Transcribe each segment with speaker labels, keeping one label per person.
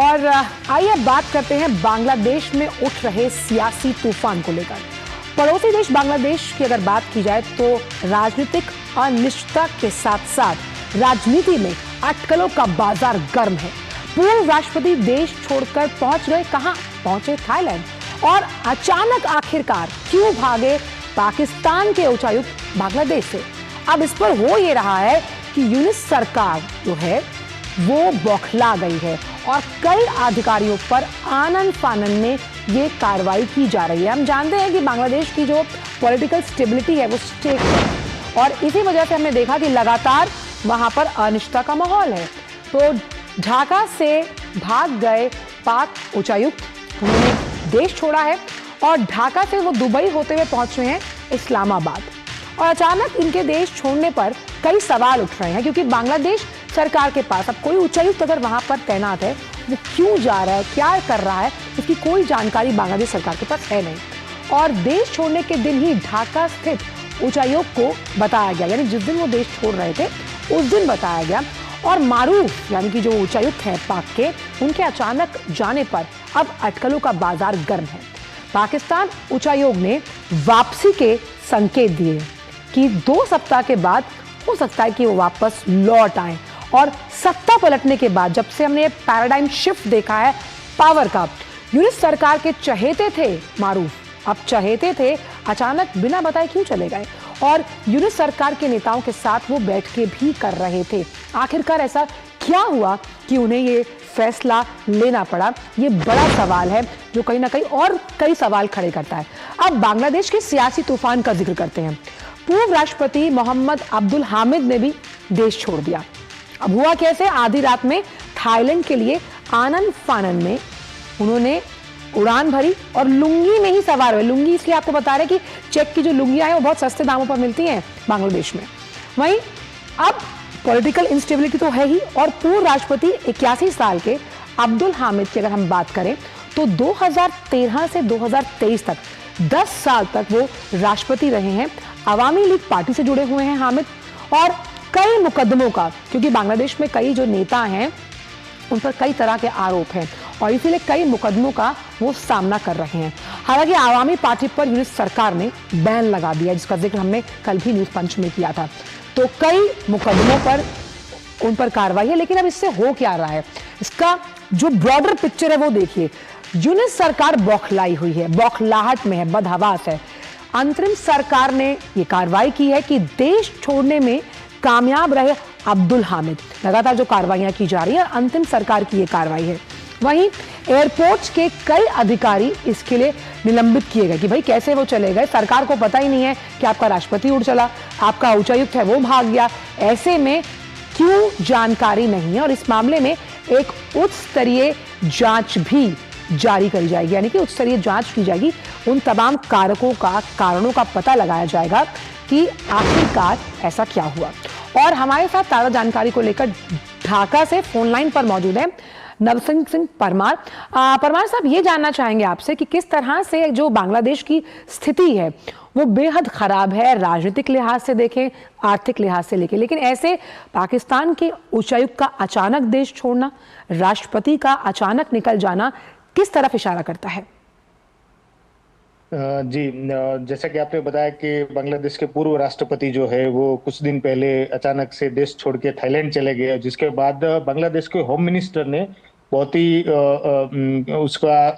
Speaker 1: और आइए बात करते हैं बांग्लादेश में उठ रहे सियासी तूफान को लेकर। पड़ोसी देश बांग्लादेश की अगर बात की जाए तो राजनीतिक अनिश्चितता के साथ साथ राजनीति में अटकलों का बाजार गर्म है। पूर्व राष्ट्रपति देश छोड़कर पहुंच गए कहां? पहुंचे थाईलैंड। और अचानक आखिरकार क्यों भागे पाकिस्तान के उच्चायुक्त बांग्लादेश से? अब इस पर हो ये रहा है कि यूनिस सरकार जो है वो बौखला गई है और कई अधिकारियों पर आनन फानन में ये कार्रवाई की जा रही है। हम जानते हैं कि बांग्लादेश की जो पॉलिटिकल स्टेबिलिटी है वो स्टेक है और इसी वजह से हमने देखा कि लगातार वहां पर अनिश्चितता का माहौल है। तो ढाका से भाग गए पाक उच्चायुक्त, उन्होंने देश छोड़ा है और ढाका से वो दुबई होते हुए पहुंच रहे हैं इस्लामाबाद। और अचानक इनके देश छोड़ने पर कई सवाल उठ रहे हैं क्योंकि बांग्लादेश सरकार के पास अब कोई उच्चायुक्त अगर वहां पर तैनात है वो क्यों जा रहा है, क्या कर रहा है, इसकी कोई जानकारी बांग्लादेश सरकार के पास है नहीं। और देश छोड़ने के दिन ही ढाका स्थित उच्चायुक्त को बताया गया, यानी जिस दिन वो देश छोड़ रहे थे उस दिन बताया गया। और मारूफ यानी कि जो उच्चायुक्त हैं पाक के, उनके अचानक जाने पर अब अटकलों का बाजार गर्म है। पाकिस्तान उच्चायोग ने वापसी के संकेत दिए कि 2 सप्ताह के बाद हो सकता है कि वो वापस लौट आए। और सत्ता पलटने के बाद जब से हमने ये पैराडाइम शिफ्ट देखा है पावर का, यूनिस सरकार के चहेते थे मारूफ, अब चहेते थे अचानक बिना बताए क्यों चले गए और यूनिस सरकार के नेताओं के साथ वो बैठ के भी कर रहे थे। आखिरकार ऐसा क्या हुआ कि उन्हें ये फैसला लेना पड़ा? ये बड़ा सवाल है जो कहीं ना कहीं और कई सवाल खड़े करता है। अब बांग्लादेश के सियासी तूफान का जिक्र करते हैं। पूर्व राष्ट्रपति मोहम्मद अब्दुल हामिद ने भी देश छोड़ दिया। अब हुआ कैसे? आधी रात में थाईलैंड के लिए आनन फानन में उन्होंने उड़ान भरी और लुंगी में ही सवार हुए। लुंगी इसलिए आपको बता रहे कि चेक की जो लुंगियां हैं वो बहुत सस्ते दामों पर मिलती हैं बांग्लादेश में। वहीं अब पॉलिटिकल इंस्टेबिलिटी तो है ही और पूर्व राष्ट्रपति 81 साल के अब्दुल हामिद की अगर हम बात करें तो 2013 से 2023 तक 10 साल तक वो राष्ट्रपति रहे हैं। अवामी लीग पार्टी से जुड़े हुए हैं हामिद और कई मुकदमों का, क्योंकि बांग्लादेश में कई जो नेता हैं उन पर कई तरह के आरोप हैं और इसीलिए कई मुकदमों का वो सामना कर रहे हैं। हालांकि आवामी पार्टी पर यूनिस सरकार ने बैन लगा दिया, जिसका जिक्र हमने कल भी न्यूज पंच में किया था। तो कई मुकदमों पर उन पर कार्रवाई है, लेकिन अब इससे हो क्या रहा है, इसका जो ब्रॉडर पिक्चर है वो देखिए। यूनिस सरकार बौखलाई हुई है, बौखलाहट में है, बदहवास है। अंतरिम सरकार ने ये कार्रवाई की है कि देश छोड़ने में कामयाब रहे अब्दुल हामिद। लगातार जो कार्रवाइयां की जा रही है, अंतिम सरकार की ये कार्रवाई है। वहीं एयरपोर्ट के कई अधिकारी इसके लिए निलंबित किए गए कि भाई कैसे वो चले गए, सरकार को पता ही नहीं है कि आपका राष्ट्रपति उड़ चला, आपका उच्चायुक्त है वो भाग गया, ऐसे में क्यों जानकारी नहीं है। और इस मामले में एक उच्च स्तरीय जांच भी जारी करी जाएगी, यानी कि उच्च स्तरीय जांच की जाएगी। उन तमाम कारकों का, कारणों का पता लगाया जाएगा कि आखिरकार ऐसा क्या हुआ। और हमारे साथ ताज़ा जानकारी को लेकर ढाका से फोन लाइन पर मौजूद है नवसिंह सिंह परमार। परमार साहब, ये जानना चाहेंगे आपसे कि किस तरह से जो बांग्लादेश की स्थिति है वो बेहद खराब है, राजनीतिक लिहाज से देखें, आर्थिक लिहाज से लेके, लेकिन ऐसे पाकिस्तान के उच्चायुक्त का अचानक देश छोड़ना, राष्ट्रपति का अचानक निकल जाना किस तरफ इशारा करता है?
Speaker 2: जी, जैसा कि आपने बताया कि बांग्लादेश के पूर्व राष्ट्रपति जो है वो कुछ दिन पहले अचानक से देश छोड़ के थाईलैंड चले गए, जिसके बाद बांग्लादेश के होम मिनिस्टर ने बहुत ही उसका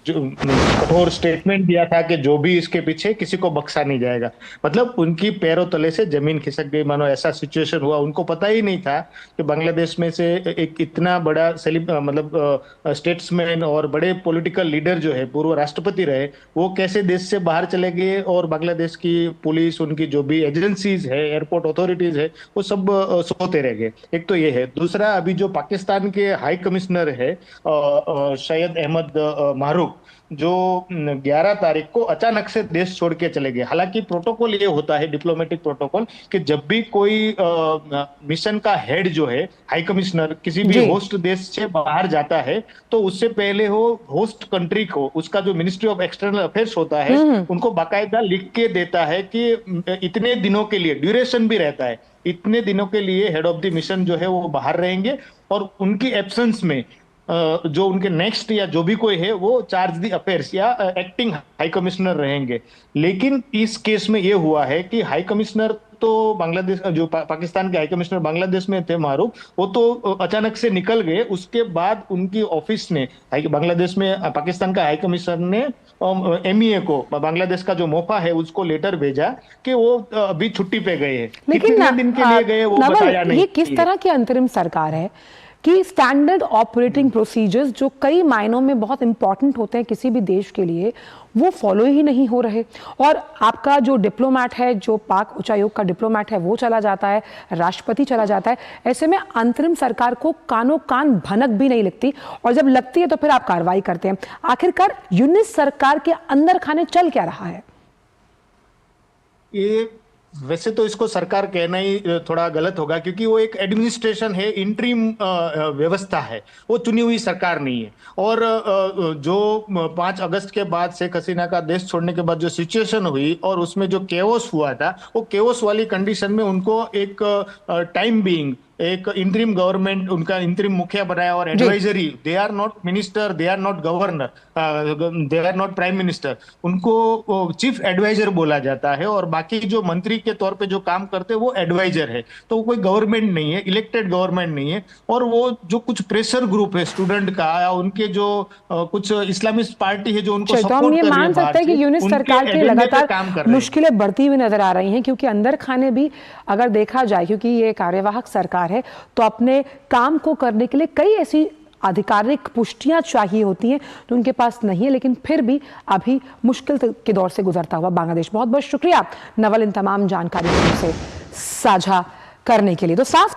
Speaker 2: जो कठोर स्टेटमेंट दिया था कि जो भी इसके पीछे किसी को बख्शा नहीं जाएगा। मतलब उनकी पैरों तले से जमीन खिसक गई, मानो ऐसा सिचुएशन हुआ। उनको पता ही नहीं था कि बांग्लादेश में से एक इतना बड़ा स्टेट्समैन और बड़े पॉलिटिकल लीडर जो है, पूर्व राष्ट्रपति रहे, वो कैसे देश से बाहर चले गए और बांग्लादेश की पुलिस, उनकी जो भी एजेंसीज है, एयरपोर्ट अथॉरिटीज है, वो सब सोते रह गए। एक तो ये है। दूसरा, अभी जो पाकिस्तान के हाई कमिश्नर है सैयद अहमद मारूफ, जो 11 तारीख को अचानक से देश छोड़ के चले गए। हालांकि प्रोटोकॉल ये होता है, डिप्लोमेटिक प्रोटोकॉल, कि जब भी कोई मिशन का हेड जो है, हाई कमिश्नर, किसी भी होस्ट देश से बाहर जाता है तो उससे पहले हो होस्ट कंट्री को, उसका जो मिनिस्ट्री ऑफ एक्सटर्नल अफेयर्स होता है, उनको बाकायदा लिख के देता है कि इतने दिनों के लिए, ड्यूरेशन भी रहता है, इतने दिनों के लिए हेड ऑफ द मिशन जो है वो बाहर रहेंगे और उनकी एब्सेंस में जो उनके नेक्स्ट या जो भी कोई है वो चार्ज दी अफेयर्स या एक्टिंग हाई कमिश्नर रहेंगे। लेकिन इस केस में ये हुआ है कि हाई कमिश्नर तो बांग्लादेश जो पाकिस्तान के हाई कमिश्नर बांग्लादेश में थे मारूफ, वो तो अचानक से निकल गए। उसके बाद उनकी ऑफिस ने बांग्लादेश में पाकिस्तान का हाई कमिश्नर ने एमईए को बांग्लादेश का जो मोफा है उसको लेटर भेजा कि वो अभी छुट्टी पे गए हैं।
Speaker 1: लेकिन
Speaker 2: कितने दिन के लिए गए वो बताया नहीं।
Speaker 1: ये किस तरह की अंतरिम सरकार है कि स्टैंडर्ड ऑपरेटिंग प्रोसीजर्स जो कई मायनों में बहुत इंपॉर्टेंट होते हैं किसी भी देश के लिए, वो फॉलो ही नहीं हो रहे। और आपका जो डिप्लोमैट है, जो पाक उच्चायोग का डिप्लोमैट है, वो चला जाता है, राष्ट्रपति चला जाता है। ऐसे में अंतरिम सरकार को कानों कान भनक भी नहीं लगती, और जब लगती है तो फिर आप कार्रवाई करते हैं। आखिरकार यूनिस सरकार के अंदर खाने चल क्या रहा है?
Speaker 2: ये वैसे तो इसको सरकार कहना ही थोड़ा गलत होगा, क्योंकि वो एक एडमिनिस्ट्रेशन है, इंटरिम व्यवस्था है, वो चुनी हुई सरकार नहीं है। और जो 5 अगस्त के बाद शेख हसीना का देश छोड़ने के बाद जो सिचुएशन हुई और उसमें जो केओस हुआ था, वो केओस वाली कंडीशन में उनको एक टाइम बीइंग एक इंटरिम गवर्नमेंट, उनका इंटरिम मुखिया बनाया और advisory, they are not minister, they are not governor, they are not prime minister, उनको चीफ एडवाइजर बोला जाता है। और बाकी जो मंत्री के तौर पे जो काम करते हैं वो एडवाइजर है। तो वो कोई गवर्नमेंट नहीं है, इलेक्टेड गवर्नमेंट नहीं है। और वो जो कुछ प्रेशर ग्रुप है स्टूडेंट का या उनके जो कुछ इस्लामिस्ट पार्टी है जो उनको
Speaker 1: तो हम ये मान सकते हैं कि यूनिस सरकार की लगातार मुश्किलें बढ़ती हुई नजर आ रही हैं, क्योंकि अंदर खाने भी अगर देखा जाए, क्योंकि ये कार्यवाहक सरकार है, तो अपने काम को करने के लिए कई ऐसी आधिकारिक पुष्टियां चाहिए होती हैं तो उनके पास नहीं है। लेकिन फिर भी अभी मुश्किल के दौर से गुजरता हुआ बांग्लादेश। बहुत बहुत शुक्रिया नवल इन तमाम जानकारियों से साझा करने के लिए। तो साफ